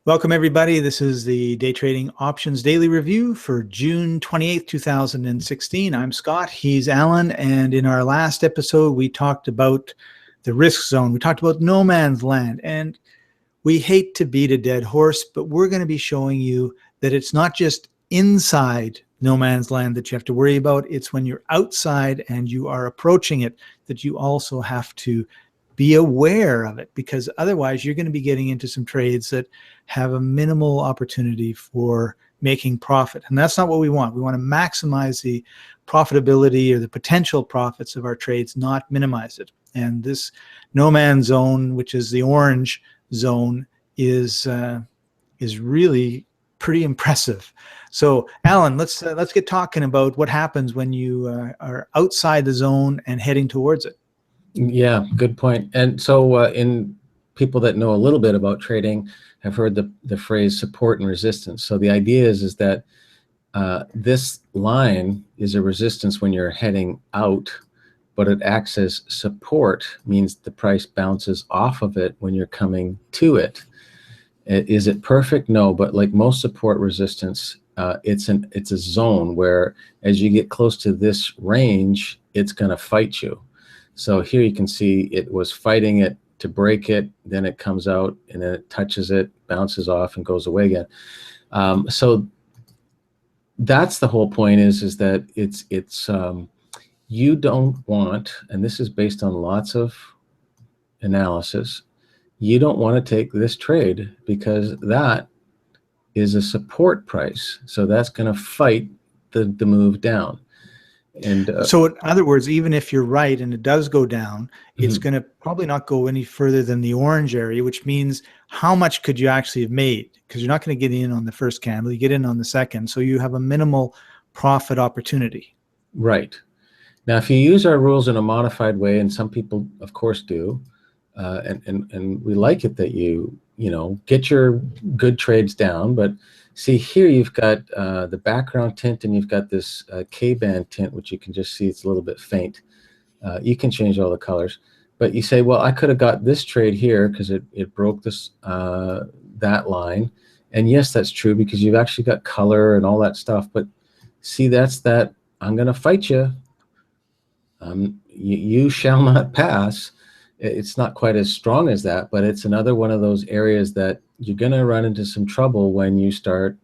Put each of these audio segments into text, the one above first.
Welcome, everybody. This is the Day Trading Options Daily Review for June 28th, 2016. I'm Scott. He's Alan. And in our last episode, we talked about the risk zone. We talked about no man's land. And we hate to beat a dead horse, but we're going to be showing you that it's not just inside no man's land that you have to worry about. It's when you're outside and you are approaching it that you also have to be aware of it, because otherwise you're going to be getting into some trades that have a minimal opportunity for making profit. And that's not what we want. We want to maximize the profitability or the potential profits of our trades, not minimize it. And this no man's zone, which is the orange zone, is really pretty impressive. So, Alan, let's get talking about what happens when you are outside the zone and heading towards it. Yeah, good point. And so in people that know a little bit about trading have heard the phrase support and resistance. So the idea is that this line is a resistance when you're heading out, but it acts as support, means the price bounces off of it when you're coming to it. Is it perfect? No, but like most support resistance, it's a zone where as you get close to this range, it's going to fight you. So here you can see it was fighting it to break it, then it comes out and then it touches it, bounces off and goes away again. So that's the whole point is that it's you don't want, and this is based on lots of analysis, you don't want to take this trade because that is a support price. So that's going to fight the move down. And so in other words, even if you're right and it does go down, it's going to probably not go any further than the orange area, which means how much could you actually have made? Because you're not going to get in on the first candle, you get in on the second. So you have a minimal profit opportunity. Right. Now, if you use our rules in a modified way, and some people, of course, do, and we like it that you get your good trades down, but see here you've got the background tint and you've got this K-band tint, which you can just see it's a little bit faint. You can change all the colors, but you say, well, I could have got this trade here because it broke this that line. And yes, that's true because you've actually got color and all that stuff. But see, that's that I'm going to fight you. You shall not pass. It's not quite as strong as that, but it's another one of those areas that you're going to run into some trouble when you start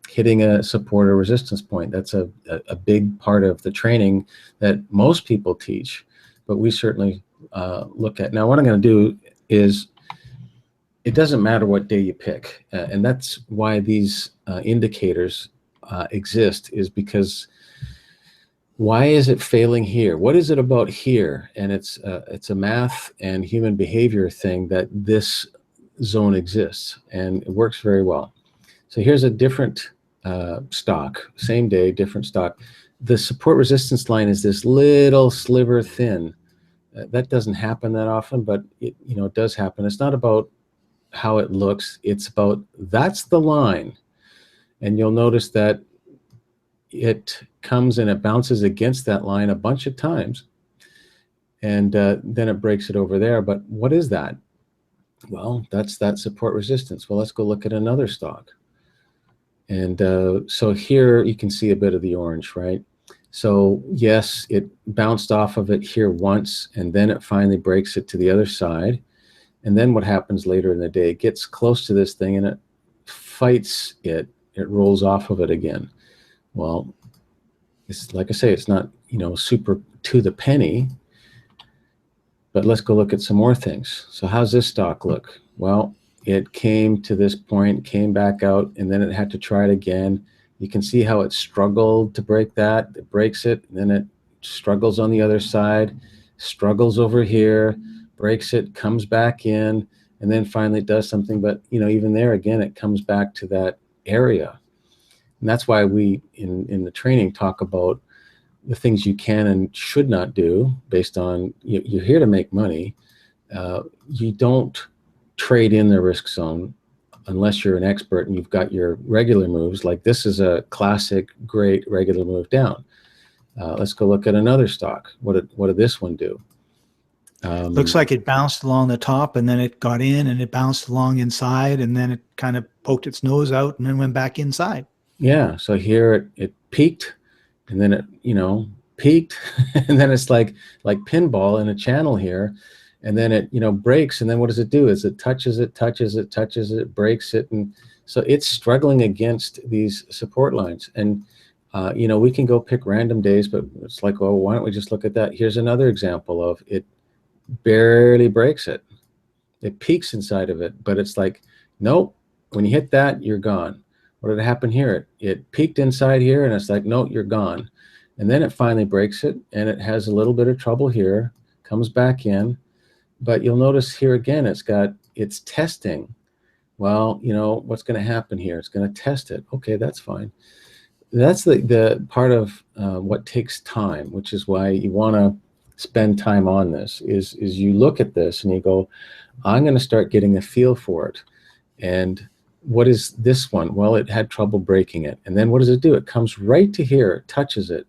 hitting a support or resistance point. That's a big part of the training that most people teach, but we certainly look at. Now, what I'm going to do is, it doesn't matter what day you pick, and that's why these indicators exist, is because why is it failing here? What is it about here? And it's a math and human behavior thing that this zone exists, and it works very well. So here's a different stock, same day, different stock. The support resistance line is this little sliver thin. That doesn't happen that often, but it does happen. It's not about how it looks. It's about that's the line. And you'll notice that it comes and it bounces against that line a bunch of times, and then it breaks it over there. But what is that? Well, that's that support resistance. Well, let's go look at another stock. And so here you can see a bit of the orange, right? So yes, it bounced off of it here once, and then it finally breaks it to the other side. And then what happens later in the day? It gets close to this thing and it fights it. It rolls off of it again. Well, it's like I say, it's not super to the penny, but let's go look at some more things. So how's this stock look? Well, it came to this point, came back out, and then it had to try it again. You can see how it struggled to break that. It breaks it, and then it struggles on the other side, struggles over here, breaks it, comes back in, and then finally does something. But even there again, it comes back to that area. And that's why we, in the training, talk about the things you can and should not do based on, you're here to make money. You don't trade in the risk zone unless you're an expert and you've got your regular moves. Like this is a classic, great regular move down. Let's go look at another stock. What did this one do? Looks like it bounced along the top and then it got in and it bounced along inside and then it kind of poked its nose out and then went back inside. Yeah. So here it peaked and then it, peaked and then it's like pinball in a channel here. And then it, breaks. And then what does it do? Is it touches it, breaks it. And so it's struggling against these support lines. And, we can go pick random days, but it's like, well, why don't we just look at that? Here's another example of it barely breaks it. It peaks inside of it, but it's like, nope, when you hit that, you're gone. What did happen here? It peaked inside here and it's like, no, you're gone. And then it finally breaks it and it has a little bit of trouble here, comes back in, but you'll notice here again, it's testing. Well, what's going to happen here? It's going to test it. Okay, that's fine. That's the part of what takes time, which is why you want to spend time on this, is you look at this and you go, I'm going to start getting a feel for it. And what is this one? Well, it had trouble breaking it. And then what does it do? It comes right to here, touches it,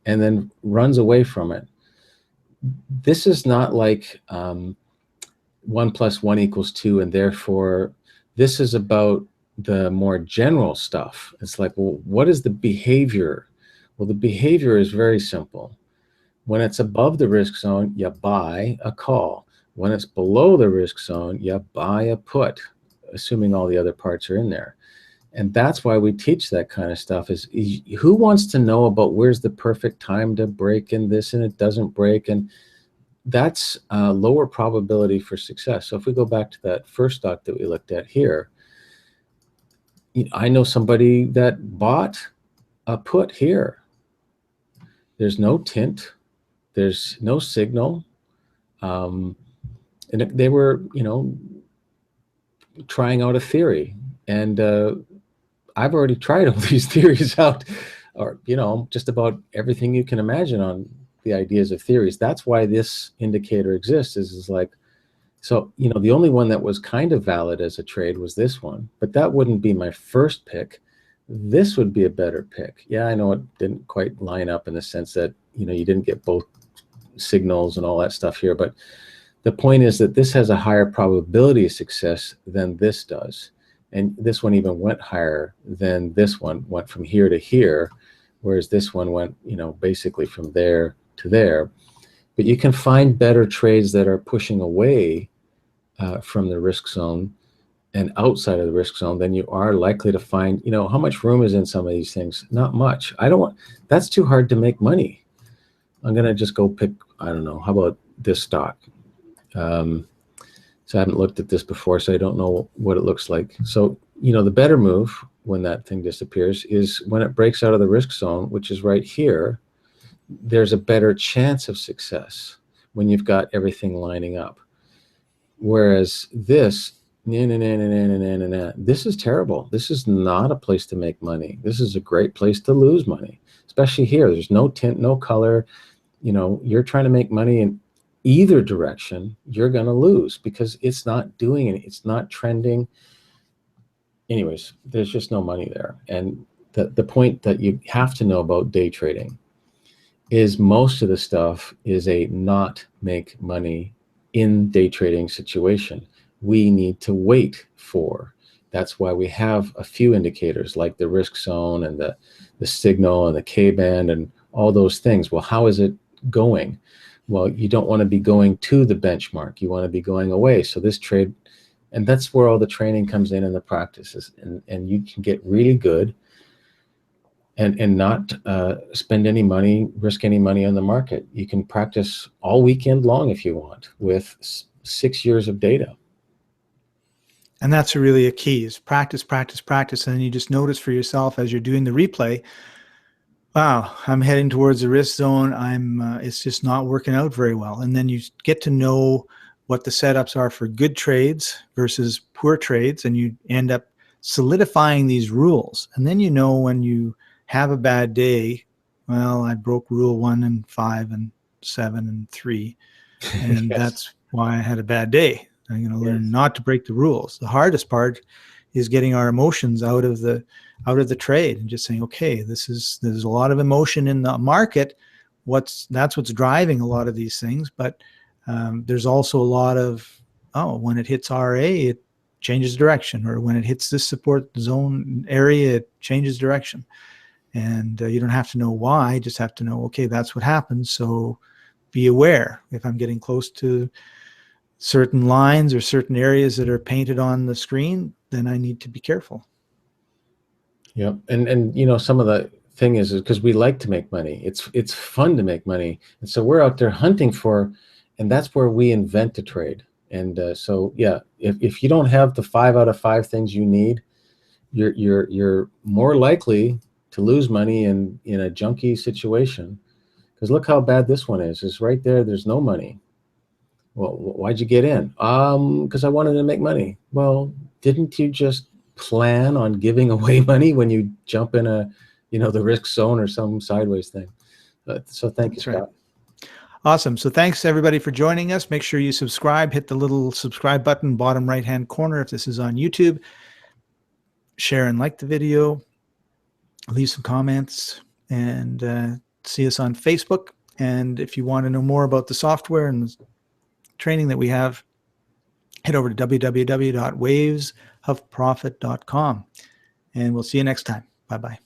and then runs away from it. This is not like 1 + 1 = 2, and therefore this is about the more general stuff. It's like, well, what is the behavior? Well, the behavior is very simple. When it's above the risk zone, you buy a call. When it's below the risk zone, you buy a put, assuming all the other parts are in there. And that's why we teach that kind of stuff, is who wants to know about where's the perfect time to break in this and it doesn't break? And that's a lower probability for success. So if we go back to that first stock that we looked at here, I know somebody that bought a put here. There's no tint. There's no signal. And they were, trying out a theory. And I've already tried all these theories out, or, just about everything you can imagine on the ideas of theories. That's why this indicator exists, is like, so, the only one that was kind of valid as a trade was this one, but that wouldn't be my first pick. This would be a better pick. Yeah, I know it didn't quite line up in the sense that, you didn't get both signals and all that stuff here, but the point is that this has a higher probability of success than this does. And this one even went higher than this one, went from here to here, whereas this one went, basically from there to there. But you can find better trades that are pushing away from the risk zone and outside of the risk zone than you are likely to find. How much room is in some of these things? Not much. That's too hard to make money. I'm going to just go pick, I don't know, how about this stock? So I haven't looked at this before, so I don't know what it looks like. So, the better move when that thing disappears is when it breaks out of the risk zone, which is right here. There's a better chance of success when you've got everything lining up. Whereas this, this is terrible. This is not a place to make money. This is a great place to lose money, especially here. There's no tint, no color. You're trying to make money in either direction, you're going to lose because it's not doing it. It's not trending. Anyways, there's just no money there. And the point that you have to know about day trading is most of the stuff is a not make money in day trading situation. We need to wait for. That's why we have a few indicators like the risk zone and the signal and the K-band and all those things. Well, how is it going? Well, you don't want to be going to the benchmark. You want to be going away. So this trade, and that's where all the training comes in the practices. And you can get really good and not spend any money, risk any money on the market. You can practice all weekend long if you want with 6 years of data. And that's really a key, is practice, practice, practice. And then you just notice for yourself as you're doing the replay, wow, I'm heading towards the risk zone. It's just not working out very well. And then you get to know what the setups are for good trades versus poor trades. And you end up solidifying these rules. And then when you have a bad day, well, I broke rule 1 and 5 and 7 and 3. And Yes. That's why I had a bad day. I'm going to learn not to break the rules. The hardest part is getting our emotions out of the trade and just saying, okay, there's a lot of emotion in the market. that's what's driving a lot of these things. But there's also a lot of, when it hits RA, it changes direction, or when it hits this support zone area, it changes direction. And you don't have to know why, just have to know, okay, that's what happens. So be aware. If I'm getting close to certain lines or certain areas that are painted on the screen, then I need to be careful. Yep. And some of the thing is because we like to make money. It's fun to make money. And so we're out there hunting for, and that's where we invent a trade. And so, yeah, if you don't have the 5 out of 5 things you need, you're more likely to lose money in a junky situation. Because look how bad this one is. It's right there. There's no money. Well, why'd you get in? Because I wanted to make money. Well, didn't you just plan on giving away money when you jump in the risk zone or some sideways thing? So thank you, That's right. Scott. Awesome. So thanks everybody for joining us. Make sure you subscribe, hit the little subscribe button, bottom right-hand corner if this is on YouTube. Share and like the video, leave some comments, and see us on Facebook. And if you want to know more about the software and the training that we have, head over to www.wavesofprofit.com. And we'll see you next time. Bye-bye.